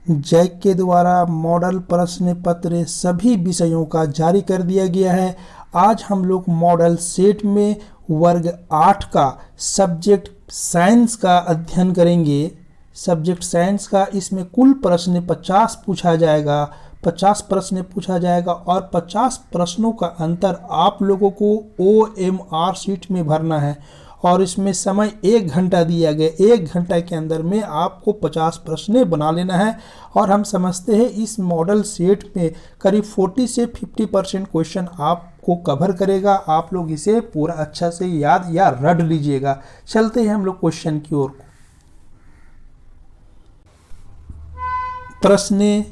Jack के द्वारा model प्रश्न पत्र सभी विषयों का जारी कर दिया गया है। आज हम लोग मॉडल सेट में वर्ग 8 का सब्जेक्ट साइंस का अध्ययन करेंगे। सब्जेक्ट साइंस का इसमें कुल प्रश्न 50 पूछा जाएगा, 50 प्रश्न पूछा जाएगा और 50 प्रश्नों का अंतर आप लोगों को OMR शीट में भरना है और इसमें समय 1 घंटा दिया गया। 1 घंटा के अंदर में आपको 50 प्रश्न बना लेना है और हम समझते हैं इस मॉडल सेट में करीब 40 से 50% क्वेश्चन आपको कवर करेगा। आप लोग इसे पूरा अच्छा से याद या रट लीजिएगा। चलते हैं हम लोग क्वेश्चन की ओर। प्रश्न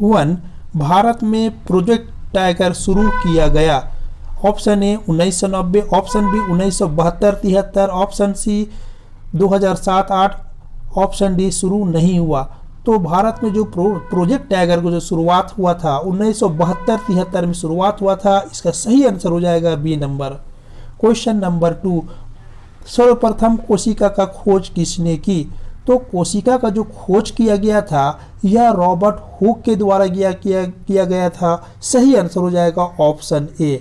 1, भारत में प्रोजेक्ट टाइगर शुरू किया गया। Option A 1990, option B 1972-73, option C 2007-08, option D शुरू नहीं हुआ। तो भारत में जो प्रोजेक्ट टाइगर को जो शुरुआत हुआ था 1972-73 में शुरुआत हुआ था। इसका सही आंसर हो जाएगा बी नंबर। क्वेश्चन नंबर 2, सर्वप्रथम कोशिका का खोज किसने की। तो कोशिका का जो खोज किया गया था यह रॉबर्ट हुक के द्वारा किया गया था। सही आंसर हो जाएगा ऑप्शन ए।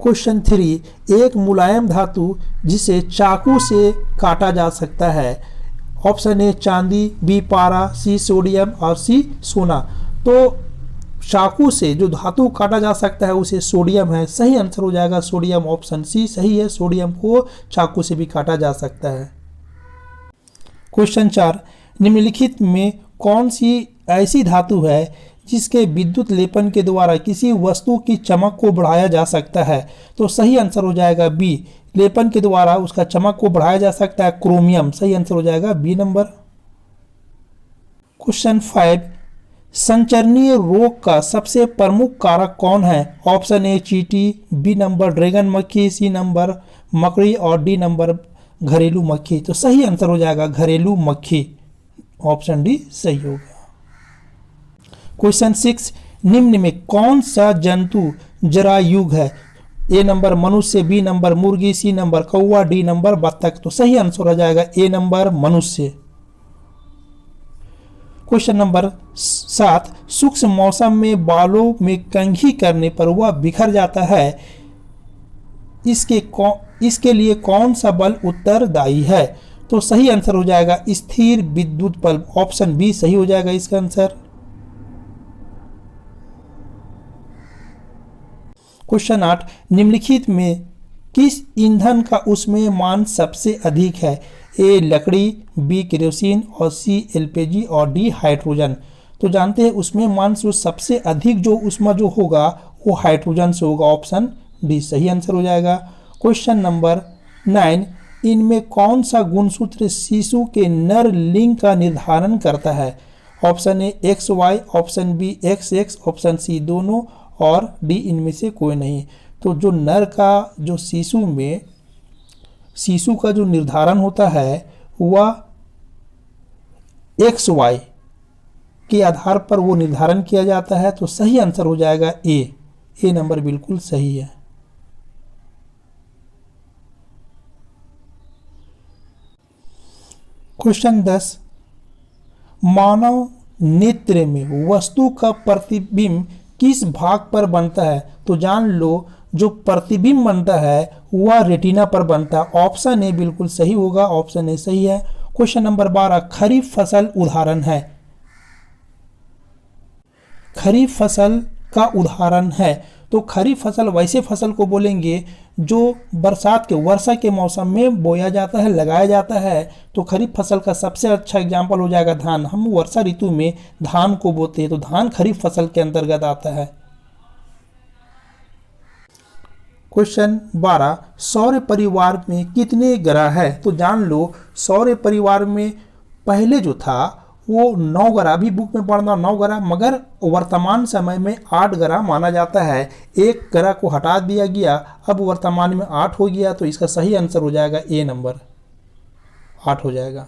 क्वेश्चन 3, एक मुलायम धातु जिसे चाकू से काटा जा सकता है। ऑप्शन ए चांदी, बी पारा, सी सोडियम और सी सोना। तो चाकू से जो धातु काटा जा सकता है उसे सोडियम है। सही आंसर हो जाएगा सोडियम। ऑप्शन सी सही है, सोडियम को चाकू से भी काटा जा सकता है। क्वेश्चन 4, निम्नलिखित में कौन सी ऐसी धातु है जिसके विद्युत लेपन के द्वारा किसी वस्तु की चमक को बढ़ाया जा सकता है। तो सही आंसर हो जाएगा बी, लेपन के द्वारा उसका चमक को बढ़ाया जा सकता है क्रोमियम। सही आंसर हो जाएगा बी नंबर। क्वेश्चन 5, संचरणीय रोग का सबसे प्रमुख कारक कौन है। ऑप्शन ए चींटी, बी नंबर ड्रैगन मक्खी, सी नंबर मकड़ी और डी नंबर घरेलू मक्खी। तो सही आंसर हो जाएगा घरेलू मक्खी। ऑप्शन डी सही होगा। क्वेश्चन 6, निम्न में कौन सा जंतु जरायुग है। ए नंबर मनुष्य, बी नंबर मुर्गी, सी नंबर कौवा, डी नंबर बत्तख। तो सही आंसर हो जाएगा ए नंबर मनुष्य। क्वेश्चन नंबर 7, सूक्ष्म मौसम में बालों में कंघी करने पर वह बिखर जाता है। इसके लिए कौन सा बल उत्तरदायी है। तो सही आंसर हो जाएगा स्थिर विद्युत बल। ऑप्शन बी सही हो जाएगा इसका आंसर। क्वेश्चन 8, निम्नलिखित में किस ईंधन का ऊष्मीयमान सबसे अधिक है। ए लकड़ी, बी केरोसिन और सी एलपीजी और डी हाइड्रोजन। तो जानते हैं ऊष्मीयमान से सबसे अधिक जो ऊष्मा जो होगा वो हाइड्रोजन से होगा। ऑप्शन डी सही आंसर हो जाएगा। क्वेश्चन नंबर 9, इनमें कौन सा गुणसूत्र शिशु के नर लिंग का निर्धारण करता है। Option A XY, option B XX, option C दोनों और डी इनमें से कोई नहीं। तो जो नर का जो शिशु का जो निर्धारण होता है वह XY के आधार पर वो निर्धारण किया जाता है। तो सही आंसर हो जाएगा ए नंबर बिल्कुल सही है। क्वेश्चन 10, मानव नेत्र में वस्तु का प्रतिबिंब किस भाग पर बनता है। तो जान लो जो प्रतिबिंब बनता है वह रेटिना पर बनता है। ऑप्शन ए बिल्कुल सही होगा। ऑप्शन ए सही है। क्वेश्चन नंबर 12, खरीफ फसल उदाहरण है। खरीफ फसल का उदाहरण है। तो खरीफ फसल वैसे फसल को बोलेंगे जो वर्षा के मौसम में बोया जाता है, लगाया जाता है। तो खरीफ फसल का सबसे अच्छा एग्जाम्पल हो जाएगा धान। हम वर्षा ऋतु में धान को बोते हैं तो धान खरीफ फसल के अंतर्गत आता है। क्वेश्चन 12, सौर परिवार में कितने ग्रह है। तो जान लो सौर परिवार में पहले जो था वो 9 ग्रह, भी बुक में पढ़ना 9 ग्रह, मगर वर्तमान समय में 8 ग्रह माना जाता है। एक ग्रह को हटा दिया गया, अब वर्तमान में 8 हो गया। तो इसका सही आंसर हो जाएगा ए नंबर 8 हो जाएगा।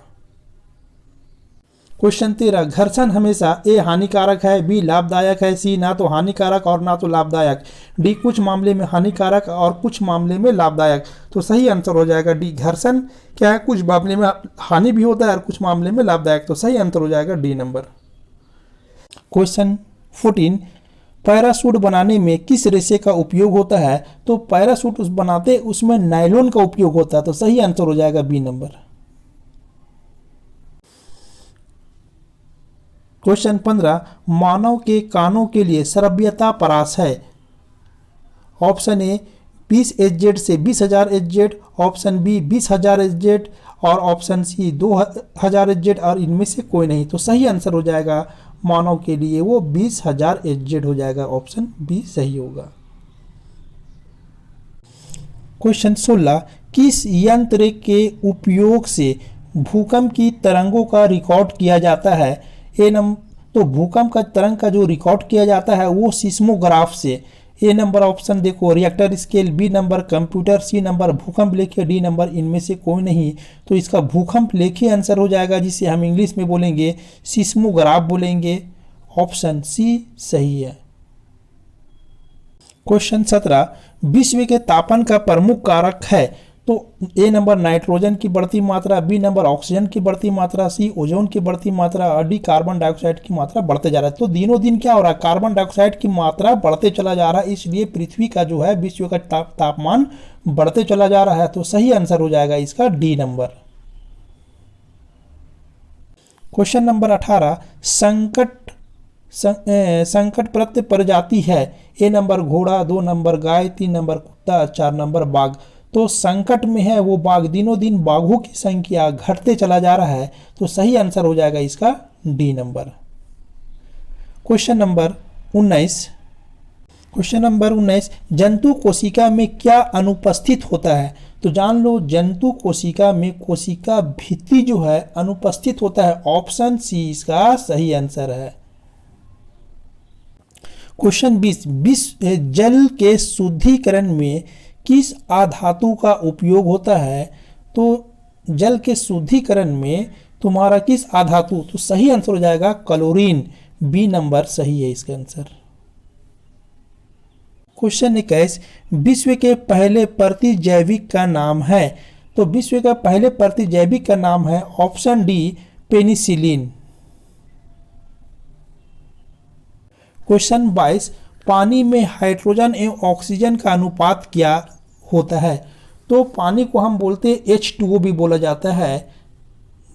क्वेश्चन 13, घर्षण हमेशा ए हानिकारक है, बी लाभदायक है, सी ना तो हानिकारक और ना तो लाभदायक, डी कुछ मामले में हानिकारक और कुछ मामले में लाभदायक। तो सही आंसर हो जाएगा डी। घर्षण क्या है, कुछ मामले में हानि भी होता है और कुछ मामले में लाभदायक। तो सही आंसर हो जाएगा डी नंबर। क्वेश्चन 14, पैराशूट बनाने में किस रेशे का उपयोग होता है? तो पैराशूट बनाते उसमें नायलॉन का उपयोग होता है। तो सही आंसर हो जाएगा बी नंबर। क्वेश्चन 15, मानव के कानों के लिए श्रव्यता परास है। ऑप्शन ए 20 एचजेड से 20,000 एचजेड, ऑप्शन बी 20,000 एचजेड और ऑप्शन सी 2,000 एचजेड और इनमें से कोई नहीं। तो सही आंसर हो जाएगा मानव के लिए वो 20,000 एचजेड हो जाएगा। ऑप्शन बी सही होगा। क्वेश्चन 16, किस यंत्र के उपयोग से भूकंप की तरंगों का रिकॉर्ड किया जाता है? तो भूकंप का तरंग का जो रिकॉर्ड किया जाता है वो सिस्मोग्राफ से। ए नंबर ऑप्शन देखो Richter scale, B number computer, C number भूकंप लेखे, डी नंबर इनमें से कोई नहीं। तो इसका भूकंप लेखे आंसर हो जाएगा, जिसे हम इंग्लिश में बोलेंगे सिस्मोग्राफ बोलेंगे। ऑप्शन सी सही है। क्वेश्चन 17, विश्व के तापमान का प्रमुख कारक है। तो ए नंबर नाइट्रोजन की बढ़ती मात्रा, बी नंबर ऑक्सीजन की बढ़ती मात्रा, सी ओजोन की बढ़ती मात्रा और डी कार्बन डाइऑक्साइड की मात्रा बढ़ते जा रहा है। तो दिनों दिन क्या हो रहा है, कार्बन डाइऑक्साइड की मात्रा बढ़ते चला जा रहा है, इसलिए पृथ्वी का जो है विश्व का तापमान बढ़ते चला जा रहा है। तो सही आंसर हो जाएगा इसका डी नंबर। क्वेश्चन नंबर 18, संकट प्रत्य प्रजाति है। ए नंबर घोड़ा, 2 नंबर गाय, 3 नंबर कुत्ता, 4 नंबर बाघ। तो संकट में है वो बाघ, दिनों दिन बाघों की संख्या घटते चला जा रहा है। तो सही आंसर हो जाएगा इसका डी नंबर। क्वेश्चन नंबर 19, जंतु कोशिका में क्या अनुपस्थित होता है? तो जान लो, जंतु कोशिका में कोशिका भित्ति जो है अनुपस्थित होता है। ऑप्शन सी इसका सही आंसर है। क्वेश्चन 20, जल के शुद्धिकरण में किस अधातु का उपयोग होता है? तो जल के शुद्धिकरण में तुम्हारा किस अधातु? तो सही आंसर हो जाएगा क्लोरीन। बी नंबर सही है इसका आंसर। क्वेश्चन 21, विश्व के पहले प्रतिजैविक का नाम है। तो विश्व का पहले प्रतिजैविक का नाम है ऑप्शन डी पेनिसिलिन। क्वेश्चन 22, पानी में हाइड्रोजन एवं ऑक्सीजन का अनुपात क्या होता है? तो पानी को हम बोलते हैं H2O भी बोला जाता है।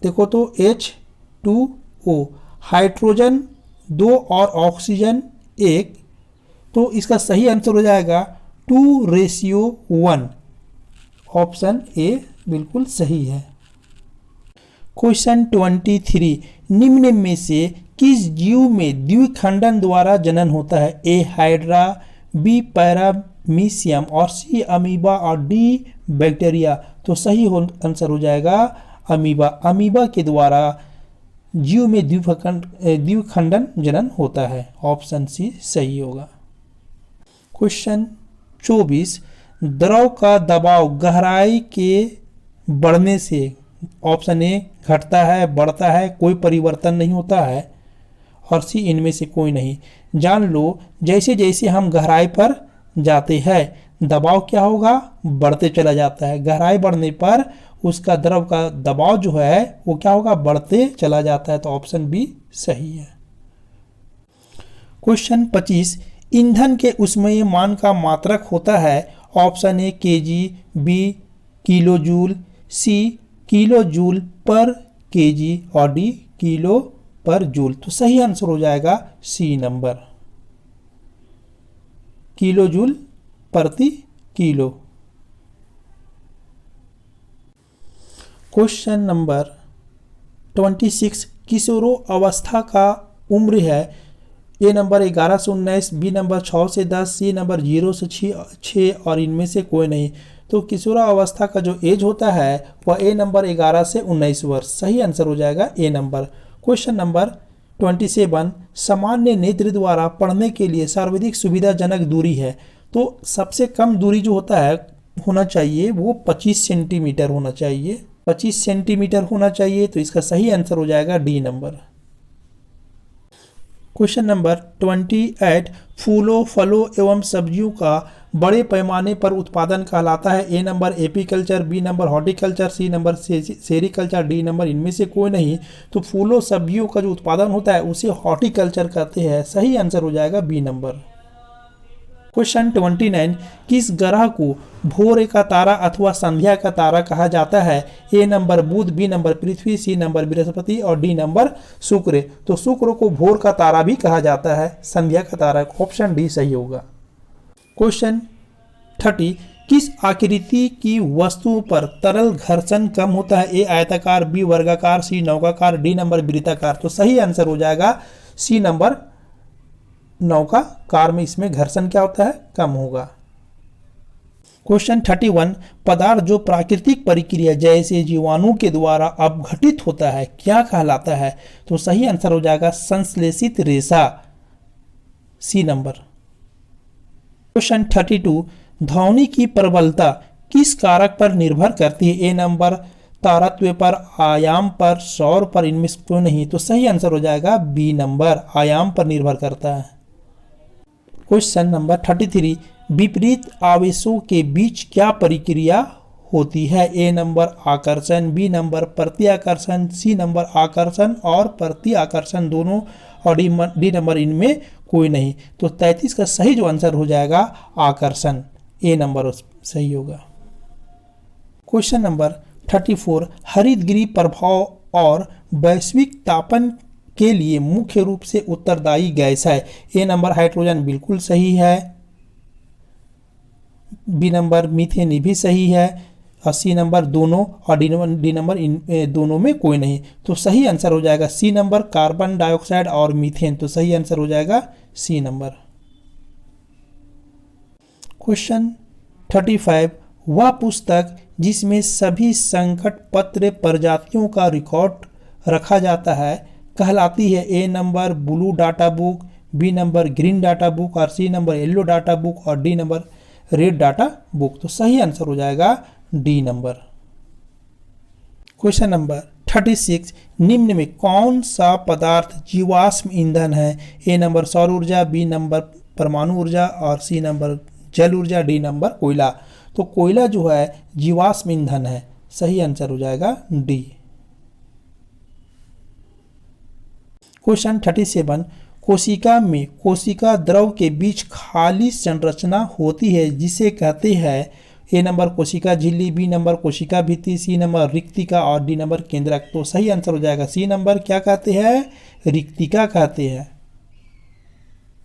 देखो तो H2O, हाइड्रोजन 2 और ऑक्सीजन 1। तो इसका सही आंसर हो जाएगा 2:1। ऑप्शन ए बिल्कुल सही है। क्वेश्चन 23, निम्न में से किस जीव में द्विखंडन द्वारा जनन होता है? ए हाइड्रा, बी पैरामीशियम और सी अमीबा और डी बैक्टीरिया। तो सही आंसर हो जाएगा अमीबा। अमीबा के द्वारा जीव में द्विखंडन जनन होता है। ऑप्शन सी सही होगा। क्वेश्चन 24, द्रव का दबाव गहराई के बढ़ने से ऑप्शन ए घटता है, बढ़ता है, कोई परिवर्तन नहीं होता है और सी इनमें से कोई नहीं। जान लो, जैसे जैसे हम गहराई पर जाते हैं दबाव क्या होगा, बढ़ते चला जाता है। गहराई बढ़ने पर उसका द्रव का दबाव जो है वो क्या होगा, बढ़ते चला जाता है। तो ऑप्शन बी सही है। क्वेश्चन 25, ईंधन के ऊष्मीय मान का मात्रक होता है। Option A KG, B kilo joule, C kilo joule पर केजी और डी किलो पर जूल। तो सही आंसर हो जाएगा सी नंबर, किलो जूल प्रति किलो। क्वेश्चन नंबर 26, किशोरो अवस्था का उम्र है। ए नंबर 11 से 19, बी नंबर 6 से 10, सी नंबर 0 से 6 और इनमें से कोई नहीं। तो किशोरा अवस्था का जो एज होता है वह ए नंबर 11 से 19 वर्ष। सही आंसर हो जाएगा ए नंबर। क्वेश्चन नंबर 27, सामान्य नेत्र द्वारा पढ़ने के लिए सर्वाधिक सुविधाजनक दूरी है। तो सबसे कम दूरी जो होना चाहिए वो 25 सेंटीमीटर होना चाहिए। 25 सेंटीमीटर होना चाहिए। तो इसका सही आंसर हो जाएगा डी नंबर। क्वेश्चन नंबर 28, फूलों फलों एवं सब्जियों का बड़े पैमाने पर उत्पादन कहलाता है। A number apiculture, B number horticulture, C number sericulture, D number इनमें से कोई नहीं। तो फूलों सब्जियों का जो उत्पादन होता है उसे हॉर्टिकल्चर कहते हैं। सही आंसर हो जाएगा बी नंबर। क्वेश्चन 29, किस ग्रह को भोर का तारा अथवा संध्या का तारा कहा जाता है। A number Budh, B number Prithvi, C number Brihaspati और डी नंबर शुक्र। तो शुक्र को भोर का तारा भी कहा जाता है, संध्या का तारा। ऑप्शन डी सही होगा। क्वेश्चन 30, किस आकृति की वस्तु पर तरल घर्षण कम होता है। ए आयताकार, बी वर्गाकार, सी नौकाकार, डी नंबर वृत्ताकार। तो सही आंसर हो जाएगा सी नंबर नौकाकार में इसमें घर्षण क्या होता है, कम होगा। क्वेश्चन 31, पदार्थ जो प्राकृतिक प्रक्रिया जैसे जीवाणु के द्वारा अपघटित होता है क्या कहलाता है। तो सही आंसर हो जाएगा संश्लेषित रेशा, सी नंबर। क्वेश्चन 32, ध्वनि की प्रबलता किस कारक पर निर्भर करती है। ए नंबर तारत्व पर, आयाम पर, सौर पर, इनमें से कोई नहीं। तो सही आंसर हो जाएगा बी नंबर, आयाम पर निर्भर करता है। क्वेश्चन नंबर 33, विपरीत आवेशों के बीच क्या प्रक्रिया होती है। ए नंबर आकर्षण, बी नंबर प्रत्याकर्षण, सी नंबर आकर्षण और प्रत्याकर्षण दोनों और डी नंबर इनमें कोई नहीं। तो 33 का सही जो आंसर हो जाएगा आकर्षण, ए नंबर सही होगा। क्वेश्चन नंबर 34, हरितगृह प्रभाव और वैश्विक तापन के लिए मुख्य रूप से उत्तरदायी गैस है। ए नंबर हाइड्रोजन बिल्कुल सही है, बी नंबर मीथेन भी सही है, और सी नंबर दोनों और डी नंबर इन दोनों में कोई नहीं। तो सही आंसर हो जाएगा सी नंबर कार्बन डाइऑक्साइड और मीथेन। तो सही आंसर हो जाएगा सी नंबर। क्वेश्चन 35, वह पुस्तक जिसमें सभी संकट पत्र प्रजातियों का रिकॉर्ड रखा जाता है कहलाती है। A number blue data book, B number green data book और C number yellow data book और D number red data book. तो सही आंसर हो जाएगा डी नंबर। क्वेश्चन नंबर 36, निम्न में कौन सा पदार्थ जीवाश्म ईंधन है। ए नंबर सौर ऊर्जा, बी नंबर परमाणु ऊर्जा और सी नंबर जल ऊर्जा, डी नंबर कोयला। तो कोयला जो है जीवाश्म ईंधन है। सही आंसर हो जाएगा डी। क्वेश्चन 37, कोशिका में कोशिका द्रव के बीच खाली संरचना होती है जिसे कहते हैं। ए नंबर कोशिका झिल्ली, बी नंबर कोशिका भित्ति, सी नंबर रिक्तिका और डी नंबर केंद्रक। तो सही आंसर हो जाएगा सी नंबर क्या कहते हैं, रिक्तिका कहते हैं।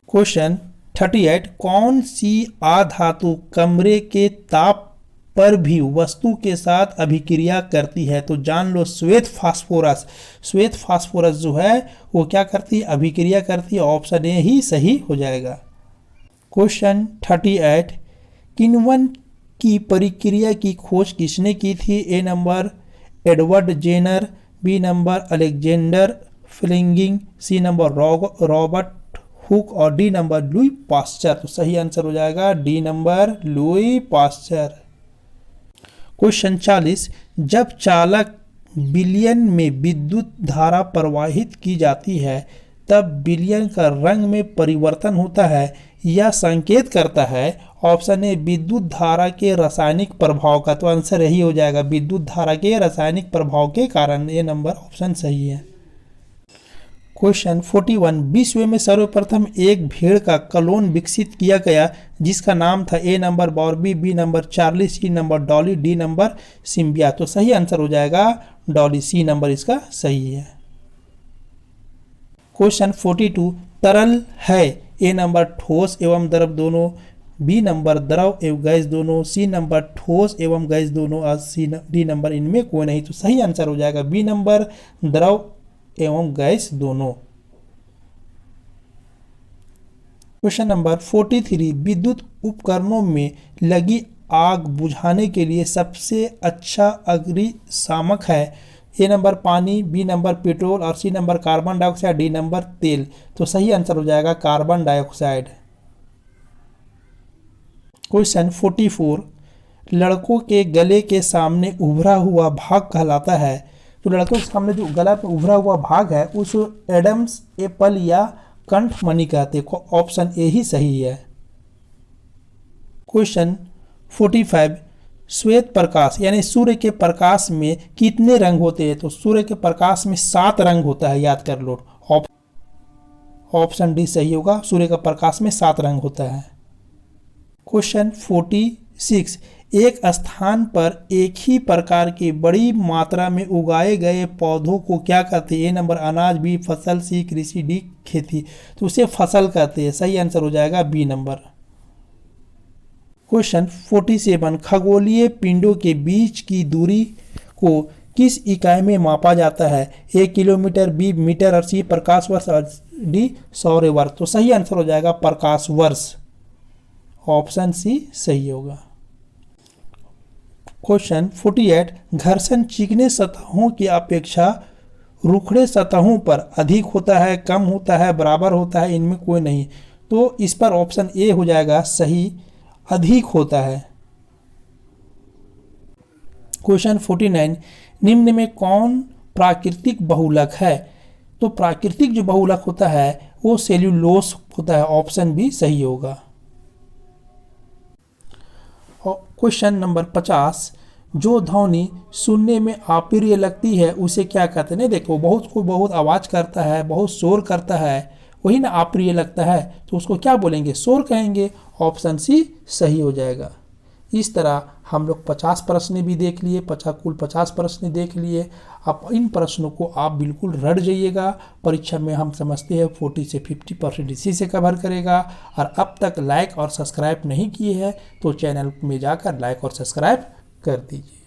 क्वेश्चन 38, कौन सी अधातु कमरे के ताप पर भी वस्तु के साथ अभिक्रिया करती है। तो जान लो श्वेत फास्फोरस। श्वेत फास्फोरस जो है वो क्या करती है, अभिक्रिया करती है। ऑप्शन ए ही सही हो जाएगा। क्वेश्चन 38, किण्वन की प्रक्रिया की खोज किसने की थी। A number Edward Jenner, B number Alexander Fleming, C number Robert Hooke और डी नंबर लुई पास्चर। तो सही आंसर हो जाएगा D number Louis Pasteur. Question 40, जब चालक विलयन में विद्युत धारा प्रवाहित की जाती है तब विलयन का रंग में परिवर्तन होता है। यह संकेत करता है। ऑप्शन ए विद्युत धारा के रासायनिक प्रभाव का। तो आंसर यही हो जाएगा विद्युत धारा के रासायनिक प्रभाव के कारण। ये नंबर ऑप्शन सही है। क्वेश्चन 41, विश्व में सर्वप्रथम एक भेड़ का क्लोन विकसित किया गया जिसका नाम था। A number Barbie, B number Charlie, C number Dolly, D number सिम्बिया। तो सही आंसर हो जाएगा डॉली, सी नंबर इसका सही है। क्वेश्चन 42, तरल है। ए नंबर ठोस एवं द्रव दोनों, बी नंबर द्रव एवं गैस दोनों, सी नंबर ठोस एवं गैस दोनों और डी नंबर इनमें कोई नहीं। तो सही आंसर हो जाएगा बी नंबर द्रव एवं गैस दोनों। क्वेश्चन नंबर 43, विद्युत उपकरणों में लगी आग बुझाने के लिए सबसे अच्छा अग्निशामक है। ए नंबर पानी, बी नंबर पेट्रोल और C number carbon dioxide, D number तेल। तो सही आंसर हो जाएगा कार्बन डाइऑक्साइड। क्वेश्चन 44, लड़कों के गले के सामने उभरा हुआ भाग कहलाता है। तो लड़कों के सामने जो गला पे उभरा हुआ भाग है उस एडम्स एप्पल या कंठमणि कहते हैं। ऑप्शन ए ही सही है। क्वेश्चन 45, श्वेत प्रकाश यानी सूर्य के प्रकाश में कितने रंग होते हैं? तो सूर्य के प्रकाश में 7 रंग होता है, याद कर लो। ऑप्शन डी सही होगा, सूर्य का प्रकाश में 7 रंग होता है। क्वेश्चन 46, एक स्थान पर एक ही प्रकार की बड़ी मात्रा में उगाए गए पौधों को क्या कहते हैं? ए नंबर अनाज, बी फसल, सी कृषि, डी खेती। तो उसे फसल कहते हैं। सही आंसर हो जाएगा बी नंबर। क्वेश्चन 47, खगोलीय पिंडों के बीच की दूरी को किस इकाई में मापा जाता है? ए किलोमीटर, बी मीटर और सी प्रकाश वर्ष और डी सौर वर्ष। तो सही आंसर हो जाएगा प्रकाश वर्ष। ऑप्शन सी सही होगा। क्वेश्चन 48, घर्षण चिकने सतहों की अपेक्षा रुखड़े सतहों पर अधिक होता है, कम होता है, बराबर होता है, इनमें कोई नहीं। तो इस पर ऑप्शन ए हो जाएगा सही, अधिक होता है। क्वेश्चन 49, निम्न में कौन प्राकृतिक बहुलक है? तो प्राकृतिक जो बहुलक होता है वो सेल्यूलोस होता है। ऑप्शन बी सही होगा। क्वेश्चन नंबर 50, जो ध्वनि सुनने में अप्रिय लगती है उसे क्या कहते हैं? देखो, बहुत आवाज़ करता है, बहुत शोर करता है, वही ना अप्रिय लगता है, तो उसको क्या बोलेंगे? शोर कहेंगे। ऑप्शन सी सही हो जाएगा। इस तरह हम लोग 50 प्रश्न भी देख लिए, कुल 50 प्रश्न देख लिए। अब इन प्रश्नों को आप बिल्कुल रट जाइएगा। परीक्षा में हम समझते हैं 40 से 50% इसी से कवर करेगा। और अब तक लाइक और सब्सक्राइब नहीं किए हैं तो चैनल में जाकर लाइक और सब्सक्राइब कर दीजिए।